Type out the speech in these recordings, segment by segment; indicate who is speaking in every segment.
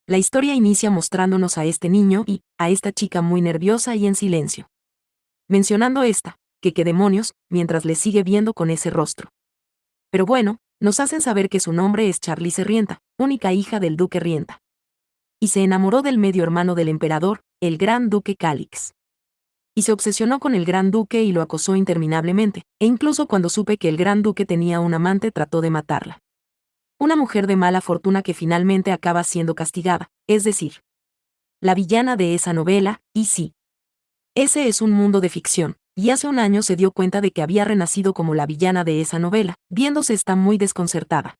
Speaker 1: La historia inicia mostrándonos a este niño y a esta chica muy nerviosa y en silencio. Mencionando esta, que qué demonios, mientras le sigue viendo con ese rostro. Pero bueno, nos hacen saber que su nombre es Charlize Rienta, única hija del duque Rienta. Y se enamoró del medio hermano del emperador, el gran duque Calix. Y se obsesionó con el gran duque y lo acosó interminablemente, e incluso cuando supe que el gran duque tenía un amante trató de matarla. Una mujer de mala fortuna que finalmente acaba siendo castigada, es decir, la villana de esa novela, y sí. Ese es un mundo de ficción, y hace un año se dio cuenta de que había renacido como la villana de esa novela, viéndose está muy desconcertada.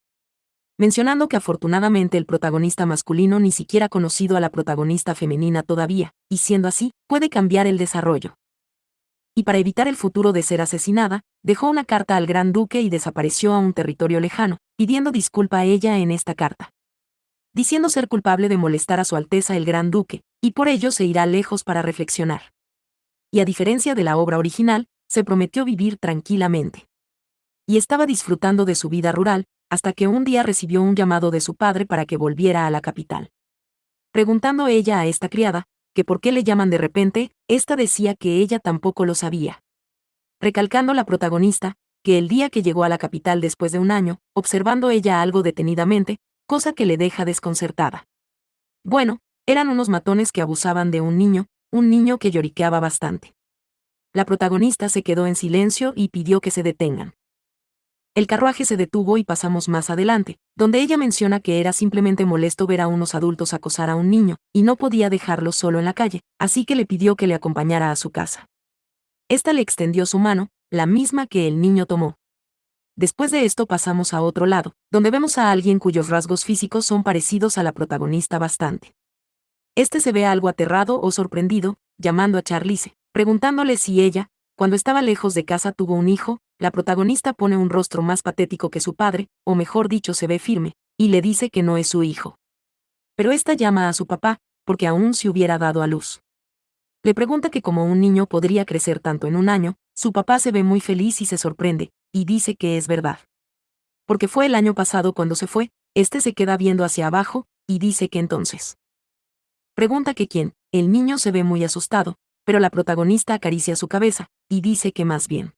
Speaker 1: Mencionando que afortunadamente el protagonista masculino ni siquiera ha conocido a la protagonista femenina todavía, y siendo así, puede cambiar el desarrollo. Y para evitar el futuro de ser asesinada, dejó una carta al gran duque y desapareció a un territorio lejano, pidiendo disculpa a ella en esta carta. Diciendo ser culpable de molestar a su Alteza el gran duque, y por ello se irá lejos para reflexionar. Y a diferencia de la obra original, se prometió vivir tranquilamente. Y estaba disfrutando de su vida rural, hasta que un día recibió un llamado de su padre para que volviera a la capital. Preguntando ella a esta criada, que por qué le llaman de repente, ésta decía que ella tampoco lo sabía. Recalcando la protagonista, que el día que llegó a la capital después de un año, observando ella algo detenidamente, cosa que le deja desconcertada. Bueno, eran unos matones que abusaban de un niño que lloriqueaba bastante. La protagonista se quedó en silencio y pidió que se detengan. El carruaje se detuvo y pasamos más adelante, donde ella menciona que era simplemente molesto ver a unos adultos acosar a un niño, y no podía dejarlo solo en la calle, así que le pidió que le acompañara a su casa. Esta le extendió su mano, la misma que el niño tomó. Después de esto pasamos a otro lado, donde vemos a alguien cuyos rasgos físicos son parecidos a la protagonista bastante. Este se ve algo aterrado o sorprendido, llamando a Charlize, preguntándole si ella, cuando estaba lejos de casa tuvo un hijo. La protagonista pone un rostro más patético que su padre, o mejor dicho se ve firme, y le dice que no es su hijo. Pero esta llama a su papá, porque aún se hubiera dado a luz. Le pregunta que como un niño podría crecer tanto en un año, su papá se ve muy feliz y se sorprende, y dice que es verdad. Porque fue el año pasado cuando se fue, este se queda viendo hacia abajo, y dice que entonces. Pregunta que quién, el niño se ve muy asustado, pero la protagonista acaricia su cabeza, y dice que más bien.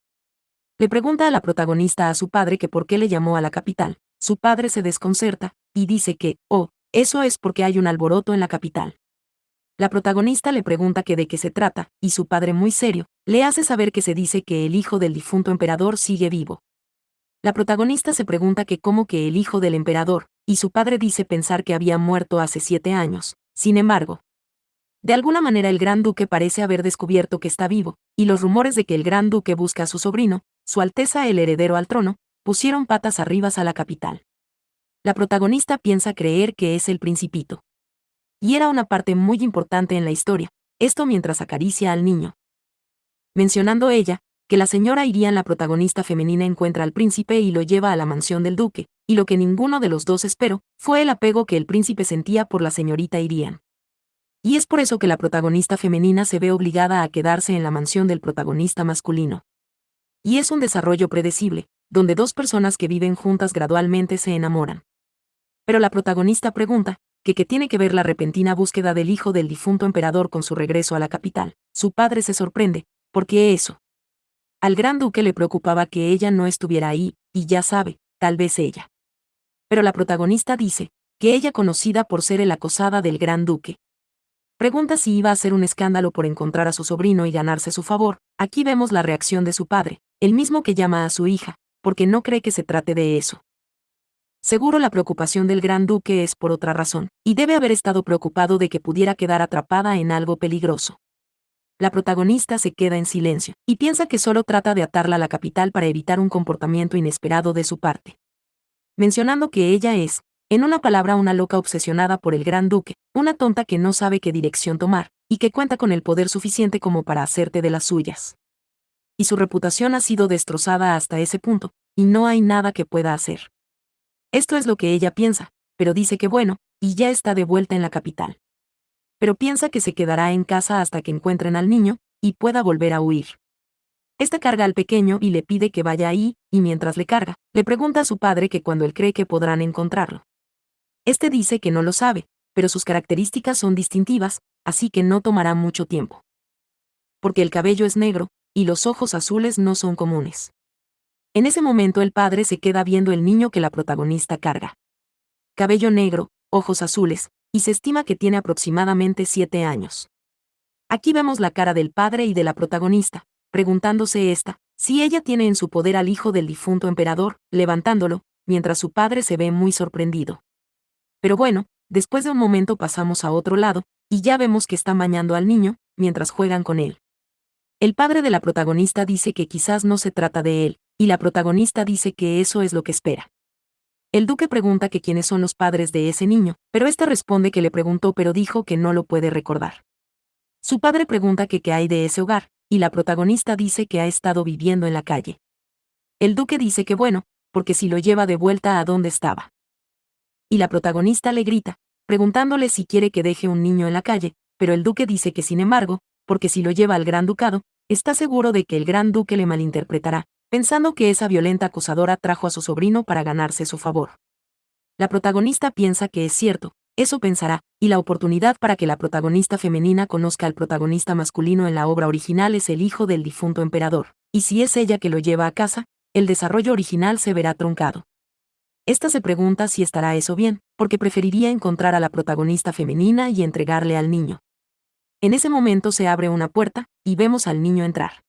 Speaker 1: Le pregunta a la protagonista a su padre que por qué le llamó a la capital. Su padre se desconcerta, y dice que, eso es porque hay un alboroto en la capital. La protagonista le pregunta que de qué se trata, y su padre muy serio, le hace saber que se dice que el hijo del difunto emperador sigue vivo. La protagonista se pregunta que cómo que el hijo del emperador, y su padre dice pensar que había muerto hace 7 años, sin embargo. De alguna manera el gran duque parece haber descubierto que está vivo, y los rumores de que el gran duque busca a su sobrino, Su Alteza el heredero al trono, pusieron patas arriba a la capital. La protagonista piensa creer que es el Principito. Y era una parte muy importante en la historia, esto mientras acaricia al niño. Mencionando ella, que la señora Irian, la protagonista femenina, encuentra al príncipe y lo lleva a la mansión del duque, y lo que ninguno de los dos esperó, fue el apego que el príncipe sentía por la señorita Irian. Y es por eso que la protagonista femenina se ve obligada a quedarse en la mansión del protagonista masculino. Y es un desarrollo predecible, donde dos personas que viven juntas gradualmente se enamoran. Pero la protagonista pregunta, que qué tiene que ver la repentina búsqueda del hijo del difunto emperador con su regreso a la capital. Su padre se sorprende, porque eso. Al gran duque le preocupaba que ella no estuviera ahí, y ya sabe, tal vez ella. Pero la protagonista dice, que ella conocida por ser el acosada del gran duque. Pregunta si iba a hacer un escándalo por encontrar a su sobrino y ganarse su favor. Aquí vemos la reacción de su padre, el mismo que llama a su hija, porque no cree que se trate de eso. Seguro la preocupación del gran duque es por otra razón, y debe haber estado preocupado de que pudiera quedar atrapada en algo peligroso. La protagonista se queda en silencio, y piensa que solo trata de atarla a la capital para evitar un comportamiento inesperado de su parte. Mencionando que ella es, en una palabra, una loca obsesionada por el gran duque, una tonta que no sabe qué dirección tomar, y que cuenta con el poder suficiente como para hacerte de las suyas. Y su reputación ha sido destrozada hasta ese punto, y no hay nada que pueda hacer. Esto es lo que ella piensa, pero dice que bueno, y ya está de vuelta en la capital. Pero piensa que se quedará en casa hasta que encuentren al niño, y pueda volver a huir. Esta carga al pequeño y le pide que vaya ahí, y mientras le carga, le pregunta a su padre que cuando él cree que podrán encontrarlo. Este dice que no lo sabe, pero sus características son distintivas, así que no tomará mucho tiempo. Porque el cabello es negro, y los ojos azules no son comunes. En ese momento el padre se queda viendo el niño que la protagonista carga. Cabello negro, ojos azules, y se estima que tiene aproximadamente 7 años. Aquí vemos la cara del padre y de la protagonista, preguntándose esta, si ella tiene en su poder al hijo del difunto emperador, levantándolo, mientras su padre se ve muy sorprendido. Pero bueno, después de un momento pasamos a otro lado, y ya vemos que están bañando al niño, mientras juegan con él. El padre de la protagonista dice que quizás no se trata de él, y la protagonista dice que eso es lo que espera. El duque pregunta que quiénes son los padres de ese niño, pero éste responde que le preguntó pero dijo que no lo puede recordar. Su padre pregunta que qué hay de ese hogar, y la protagonista dice que ha estado viviendo en la calle. El duque dice que bueno, porque si lo lleva de vuelta a donde estaba. Y la protagonista le grita, preguntándole si quiere que deje un niño en la calle, pero el duque dice que sin embargo, porque si lo lleva al gran ducado, está seguro de que el gran duque le malinterpretará, pensando que esa violenta acosadora trajo a su sobrino para ganarse su favor. La protagonista piensa que es cierto, eso pensará, y la oportunidad para que la protagonista femenina conozca al protagonista masculino en la obra original es el hijo del difunto emperador, y si es ella que lo lleva a casa, el desarrollo original se verá truncado. Esta se pregunta si estará eso bien, porque preferiría encontrar a la protagonista femenina y entregarle al niño. En ese momento se abre una puerta, y vemos al niño entrar.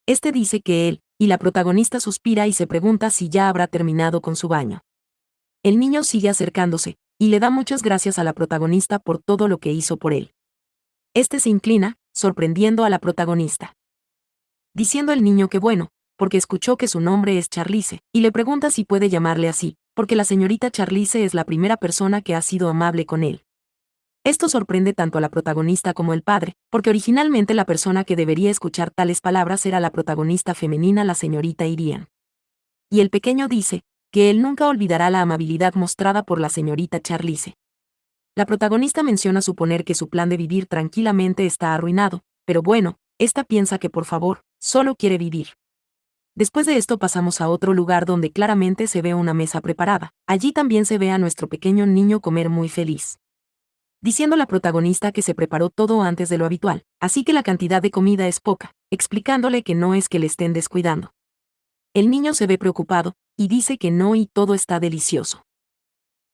Speaker 1: Este dice que él, y la protagonista suspira y se pregunta si ya habrá terminado con su baño. El niño sigue acercándose, y le da muchas gracias a la protagonista por todo lo que hizo por él. Este se inclina, sorprendiendo a la protagonista. Diciendo el niño que bueno, porque escuchó que su nombre es Charlize, y le pregunta si puede llamarle así, porque la señorita Charlize es la primera persona que ha sido amable con él. Esto sorprende tanto a la protagonista como el padre, porque originalmente la persona que debería escuchar tales palabras era la protagonista femenina, la señorita Irian. Y el pequeño dice, que él nunca olvidará la amabilidad mostrada por la señorita Charlize. La protagonista menciona suponer que su plan de vivir tranquilamente está arruinado, pero bueno, esta piensa que por favor, solo quiere vivir. Después de esto pasamos a otro lugar donde claramente se ve una mesa preparada. Allí también se ve a nuestro pequeño niño comer muy feliz. Diciendo la protagonista que se preparó todo antes de lo habitual, así que la cantidad de comida es poca, explicándole que no es que le estén descuidando. El niño se ve preocupado, y dice que no y todo está delicioso.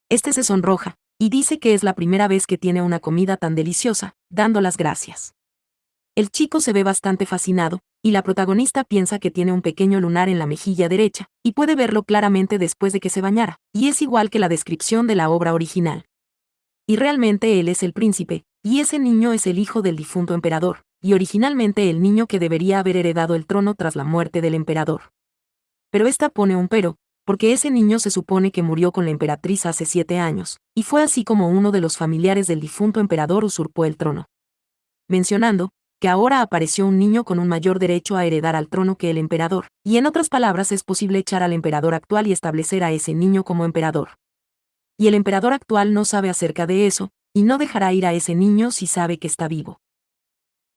Speaker 1: Este se sonroja, y dice que es la primera vez que tiene una comida tan deliciosa, dando las gracias. El chico se ve bastante fascinado, y la protagonista piensa que tiene un pequeño lunar en la mejilla derecha, y puede verlo claramente después de que se bañara, y es igual que la descripción de la obra original. Y realmente él es el príncipe, y ese niño es el hijo del difunto emperador, y originalmente el niño que debería haber heredado el trono tras la muerte del emperador. Pero esta pone un pero, porque ese niño se supone que murió con la emperatriz hace 7 años, y fue así como uno de los familiares del difunto emperador usurpó el trono. Mencionando, que ahora apareció un niño con un mayor derecho a heredar al trono que el emperador, y en otras palabras es posible echar al emperador actual y establecer a ese niño como emperador. Y el emperador actual no sabe acerca de eso, y no dejará ir a ese niño si sabe que está vivo.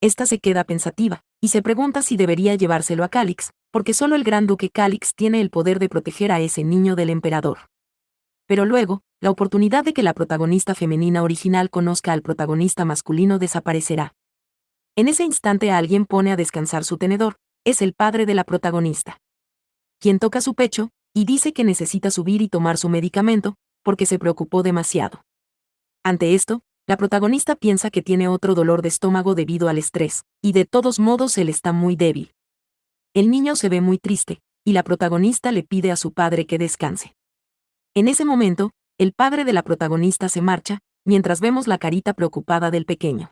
Speaker 1: Esta se queda pensativa, y se pregunta si debería llevárselo a Calix, porque solo el gran duque Calix tiene el poder de proteger a ese niño del emperador. Pero luego, la oportunidad de que la protagonista femenina original conozca al protagonista masculino desaparecerá. En ese instante alguien pone a descansar su tenedor, es el padre de la protagonista. Quien toca su pecho, y dice que necesita subir y tomar su medicamento, porque se preocupó demasiado. Ante esto, la protagonista piensa que tiene otro dolor de estómago debido al estrés, y de todos modos él está muy débil. El niño se ve muy triste, y la protagonista le pide a su padre que descanse. En ese momento, el padre de la protagonista se marcha, mientras vemos la carita preocupada del pequeño.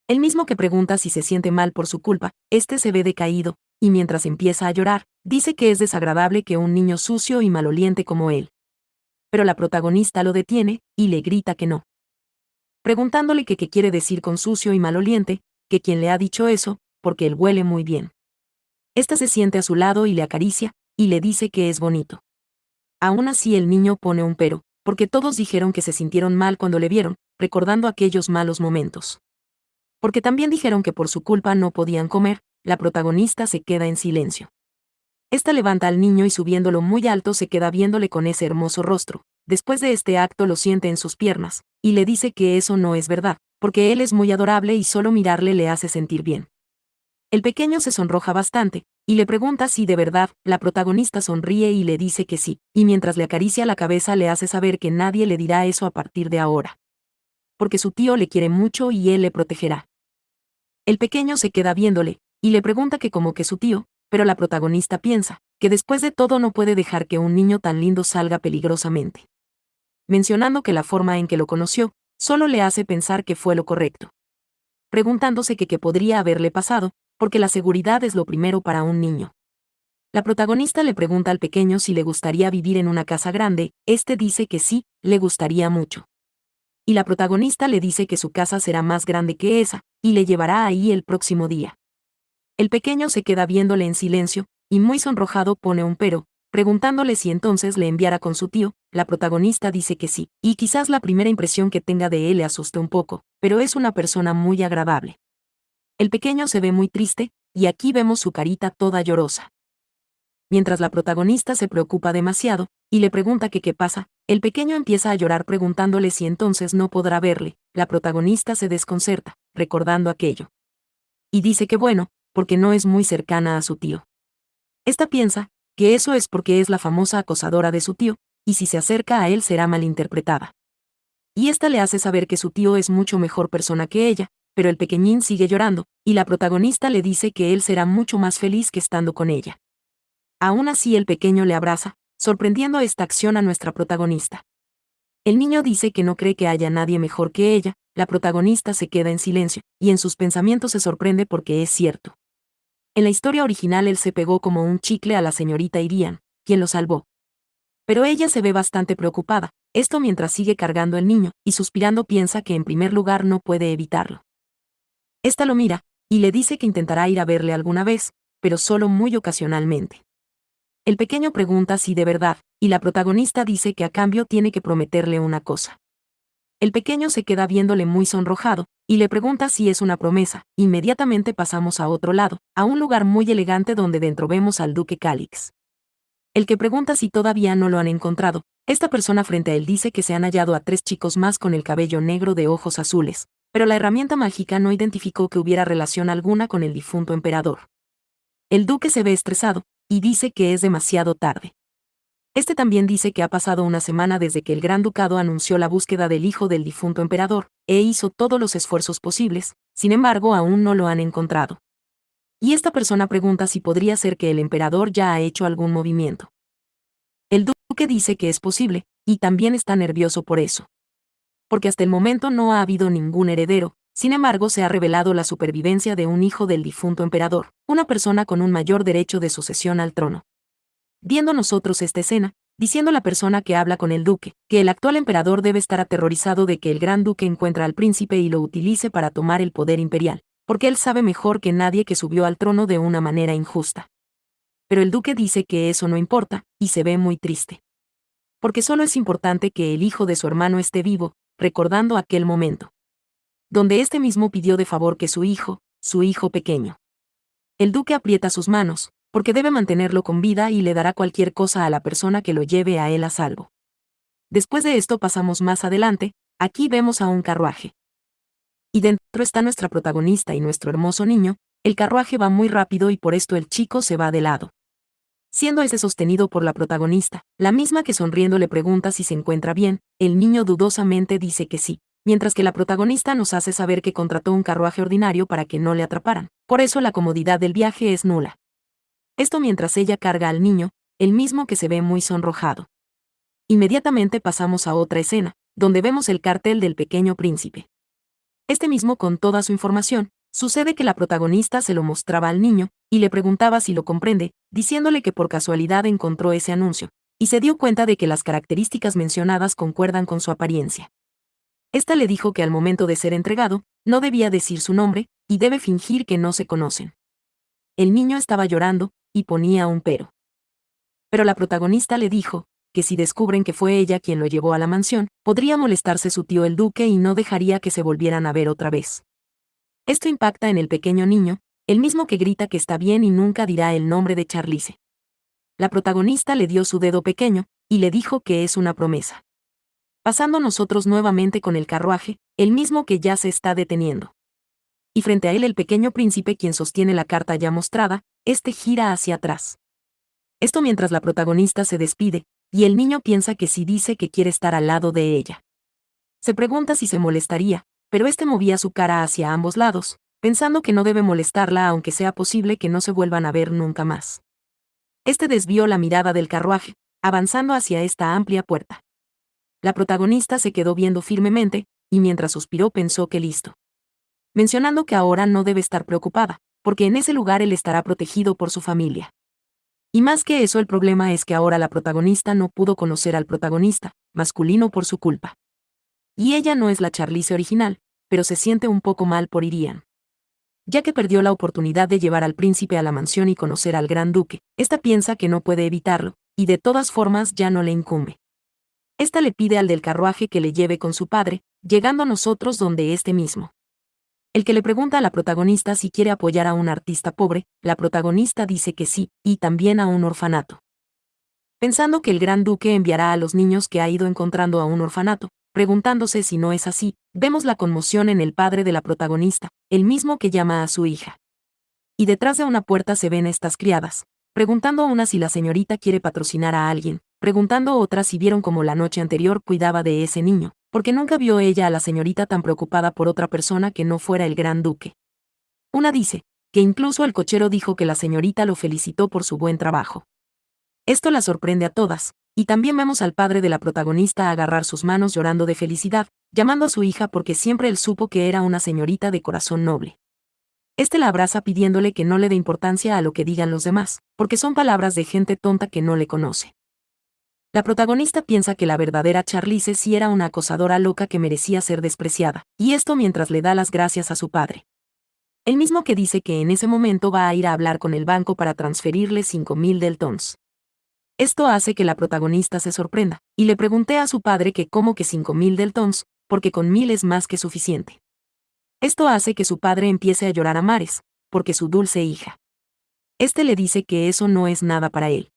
Speaker 1: El mismo que pregunta si se siente mal por su culpa, este se ve decaído, y mientras empieza a llorar, dice que es desagradable que un niño sucio y maloliente como él. Pero la protagonista lo detiene, y le grita que no. Preguntándole que qué quiere decir con sucio y maloliente, que quien le ha dicho eso, porque él huele muy bien. Esta se siente a su lado y le acaricia, y le dice que es bonito. Aún así el niño pone un pero, porque todos dijeron que se sintieron mal cuando le vieron, recordando aquellos malos momentos. Porque también dijeron que por su culpa no podían comer, la protagonista se queda en silencio. Esta levanta al niño y subiéndolo muy alto se queda viéndole con ese hermoso rostro, después de este acto lo siente en sus piernas, y le dice que eso no es verdad, porque él es muy adorable y solo mirarle le hace sentir bien. El pequeño se sonroja bastante, y le pregunta si de verdad, la protagonista sonríe y le dice que sí, y mientras le acaricia la cabeza le hace saber que nadie le dirá eso a partir de ahora. Porque su tío le quiere mucho y él le protegerá. El pequeño se queda viéndole, y le pregunta que como que su tío, pero la protagonista piensa, que después de todo no puede dejar que un niño tan lindo salga peligrosamente. Mencionando que la forma en que lo conoció, solo le hace pensar que fue lo correcto. Preguntándose que qué podría haberle pasado, porque la seguridad es lo primero para un niño. La protagonista le pregunta al pequeño si le gustaría vivir en una casa grande, este dice que sí, le gustaría mucho. Y la protagonista le dice que su casa será más grande que esa, y le llevará ahí el próximo día. El pequeño se queda viéndole en silencio, y muy sonrojado pone un pero, preguntándole si entonces le enviara con su tío. La protagonista dice que sí, y quizás la primera impresión que tenga de él le asuste un poco, pero es una persona muy agradable. El pequeño se ve muy triste, y aquí vemos su carita toda llorosa. Mientras la protagonista se preocupa demasiado, y le pregunta que qué pasa, el pequeño empieza a llorar preguntándole si entonces no podrá verle. La protagonista se desconcerta, recordando aquello. Y dice que bueno, porque no es muy cercana a su tío. Esta piensa que eso es porque es la famosa acosadora de su tío, y si se acerca a él será malinterpretada. Y esta le hace saber que su tío es mucho mejor persona que ella, pero el pequeñín sigue llorando, y la protagonista le dice que él será mucho más feliz que estando con ella. Aún así el pequeño le abraza, sorprendiendo esta acción a nuestra protagonista. El niño dice que no cree que haya nadie mejor que ella, la protagonista se queda en silencio, y en sus pensamientos se sorprende porque es cierto. En la historia original él se pegó como un chicle a la señorita Irian, quien lo salvó. Pero ella se ve bastante preocupada, esto mientras sigue cargando el niño, y suspirando piensa que en primer lugar no puede evitarlo. Esta lo mira, y le dice que intentará ir a verle alguna vez, pero solo muy ocasionalmente. El pequeño pregunta si de verdad, y la protagonista dice que a cambio tiene que prometerle una cosa. El pequeño se queda viéndole muy sonrojado, y le pregunta si es una promesa. Inmediatamente pasamos a otro lado, a un lugar muy elegante donde dentro vemos al duque Calix. El que pregunta si todavía no lo han encontrado. Esta persona frente a él dice que se han hallado a 3 chicos más con el cabello negro de ojos azules, pero la herramienta mágica no identificó que hubiera relación alguna con el difunto emperador. El duque se ve estresado, y dice que es demasiado tarde. Este también dice que ha pasado una semana desde que el Gran Ducado anunció la búsqueda del hijo del difunto emperador, e hizo todos los esfuerzos posibles, sin embargo aún no lo han encontrado. Y esta persona pregunta si podría ser que el emperador ya ha hecho algún movimiento. El duque dice que es posible, y también está nervioso por eso. Porque hasta el momento no ha habido ningún heredero, sin embargo se ha revelado la supervivencia de un hijo del difunto emperador, una persona con un mayor derecho de sucesión al trono. Viendo nosotros esta escena, diciendo la persona que habla con el duque, que el actual emperador debe estar aterrorizado de que el gran duque encuentre al príncipe y lo utilice para tomar el poder imperial, porque él sabe mejor que nadie que subió al trono de una manera injusta. Pero el duque dice que eso no importa, y se ve muy triste. Porque solo es importante que el hijo de su hermano esté vivo, recordando aquel momento. Donde este mismo pidió de favor que su hijo pequeño. El duque aprieta sus manos, porque debe mantenerlo con vida y le dará cualquier cosa a la persona que lo lleve a él a salvo. Después de esto pasamos más adelante, aquí vemos a un carruaje. Y dentro está nuestra protagonista y nuestro hermoso niño. El carruaje va muy rápido y por esto el chico se va de lado. Siendo ese sostenido por la protagonista, la misma que sonriendo le pregunta si se encuentra bien, el niño dudosamente dice que sí, mientras que la protagonista nos hace saber que contrató un carruaje ordinario para que no le atraparan, por eso la comodidad del viaje es nula. Esto mientras ella carga al niño, el mismo que se ve muy sonrojado. Inmediatamente pasamos a otra escena, donde vemos el cartel del Pequeño Príncipe. Este mismo con toda su información, sucede que la protagonista se lo mostraba al niño, y le preguntaba si lo comprende, diciéndole que por casualidad encontró ese anuncio, y se dio cuenta de que las características mencionadas concuerdan con su apariencia. Esta le dijo que al momento de ser entregado, no debía decir su nombre, y debe fingir que no se conocen. El niño estaba llorando, y ponía un pero. Pero la protagonista le dijo, que si descubren que fue ella quien lo llevó a la mansión, podría molestarse su tío el duque y no dejaría que se volvieran a ver otra vez. Esto impacta en el pequeño niño, el mismo que grita que está bien y nunca dirá el nombre de Charlize. La protagonista le dio su dedo pequeño, y le dijo que es una promesa. pasando nosotros nuevamente con el carruaje, el mismo que ya se está deteniendo. Y frente a él el pequeño príncipe quien sostiene la carta ya mostrada, este gira hacia atrás. Esto mientras la protagonista se despide, y el niño piensa que sí dice que quiere estar al lado de ella. Se pregunta si se molestaría, pero este movía su cara hacia ambos lados, pensando que no debe molestarla aunque sea posible que no se vuelvan a ver nunca más. Este desvió la mirada del carruaje, avanzando hacia esta amplia puerta. La protagonista se quedó viendo firmemente, y mientras suspiró pensó que listo. Mencionando que ahora no debe estar preocupada, porque en ese lugar él estará protegido por su familia. Y más que eso el problema es que ahora la protagonista no pudo conocer al protagonista, masculino por su culpa. Y ella no es la Charlize original, pero se siente un poco mal por Irian. Ya que perdió la oportunidad de llevar al príncipe a la mansión y conocer al gran duque, esta piensa que no puede evitarlo, y de todas formas ya no le incumbe. Esta le pide al del carruaje que le lleve con su padre, llegando a nosotros donde este mismo. El que le pregunta a la protagonista si quiere apoyar a un artista pobre, la protagonista dice que sí, y también a un orfanato. Pensando que el gran duque enviará a los niños que ha ido encontrando a un orfanato, preguntándose si no es así, vemos la conmoción en el padre de la protagonista, el mismo que llama a su hija. Y detrás de una puerta se ven estas criadas, preguntando a una si la señorita quiere patrocinar a alguien, preguntando a otra si vieron cómo la noche anterior cuidaba de ese niño, porque nunca vio ella a la señorita tan preocupada por otra persona que no fuera el gran duque. Una dice, que incluso el cochero dijo que la señorita lo felicitó por su buen trabajo. Esto la sorprende a todas, y también vemos al padre de la protagonista agarrar sus manos llorando de felicidad, llamando a su hija porque siempre él supo que era una señorita de corazón noble. Este la abraza pidiéndole que no le dé importancia a lo que digan los demás, porque son palabras de gente tonta que no le conoce. La protagonista piensa que la verdadera Charlize sí era una acosadora loca que merecía ser despreciada, y esto mientras le da las gracias a su padre. El mismo que dice que en ese momento va a ir a hablar con el banco para transferirle 5.000 deltons. Esto hace que la protagonista se sorprenda, y le pregunte a su padre que cómo que 5.000 deltons, porque con 1.000 es más que suficiente. Esto hace que su padre empiece a llorar a mares, porque su dulce hija. Este le dice que eso no es nada para él.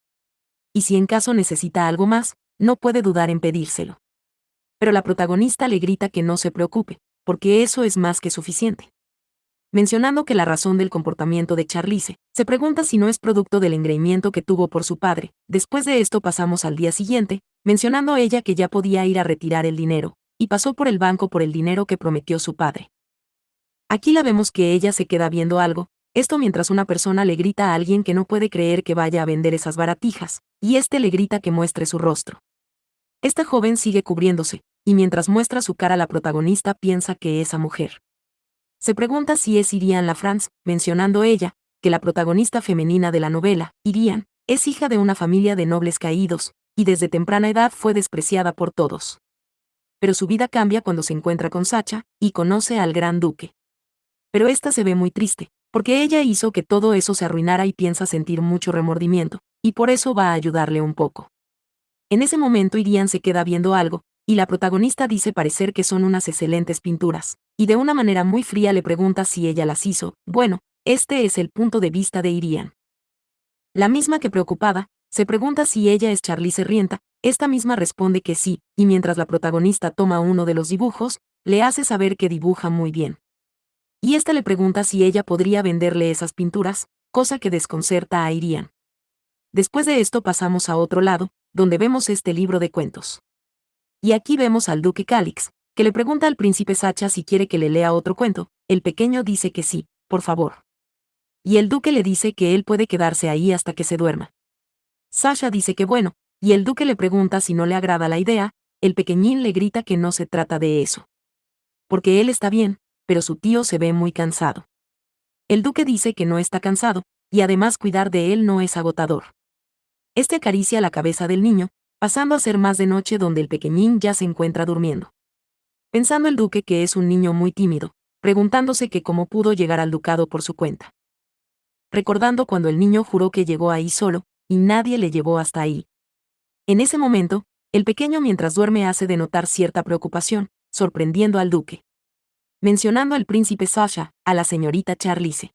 Speaker 1: Y si en caso necesita algo más, no puede dudar en pedírselo. Pero la protagonista le grita que no se preocupe, porque eso es más que suficiente. Mencionando que la razón del comportamiento de Charlize, se pregunta si no es producto del engreimiento que tuvo por su padre. Después de esto pasamos al día siguiente, mencionando ella que ya podía ir a retirar el dinero, y pasó por el banco por el dinero que prometió su padre. Aquí la vemos que ella se queda viendo algo, esto mientras una persona le grita a alguien que no puede creer que vaya a vender esas baratijas, y este le grita que muestre su rostro. Esta joven sigue cubriéndose, y mientras muestra su cara la protagonista piensa que esa mujer. Se pregunta si es Irian LaFrance, mencionando ella, que la protagonista femenina de la novela, Irian, es hija de una familia de nobles caídos, y desde temprana edad fue despreciada por todos. Pero su vida cambia cuando se encuentra con Sacha, y conoce al gran duque. Pero esta se ve muy triste, porque ella hizo que todo eso se arruinara y piensa sentir mucho remordimiento, y por eso va a ayudarle un poco. En ese momento Irian se queda viendo algo, y la protagonista dice parecer que son unas excelentes pinturas, y de una manera muy fría le pregunta si ella las hizo. Bueno, este es el punto de vista de Irian. La misma que preocupada, se pregunta si ella es Charlize Rienta, esta misma responde que sí, y mientras la protagonista toma uno de los dibujos, le hace saber que dibuja muy bien. Y esta le pregunta si ella podría venderle esas pinturas, cosa que desconcerta a Irian. Después de esto pasamos a otro lado, donde vemos este libro de cuentos. Y aquí vemos al duque Calix, que le pregunta al príncipe Sacha si quiere que le lea otro cuento. El pequeño dice que sí, por favor. Y el duque le dice que él puede quedarse ahí hasta que se duerma. Sasha dice que bueno, y el duque le pregunta si no le agrada la idea. El pequeñín le grita que no se trata de eso. Porque él está bien, pero su tío se ve muy cansado. El duque dice que no está cansado, y además cuidar de él no es agotador. Este acaricia la cabeza del niño, pasando a ser más de noche donde el pequeñín ya se encuentra durmiendo. Pensando el duque que es un niño muy tímido, preguntándose que cómo pudo llegar al ducado por su cuenta. Recordando cuando el niño juró que llegó ahí solo, y nadie le llevó hasta ahí. En ese momento, el pequeño mientras duerme hace de notar cierta preocupación, sorprendiendo al duque. Mencionando al príncipe Sasha, a la señorita Charlize.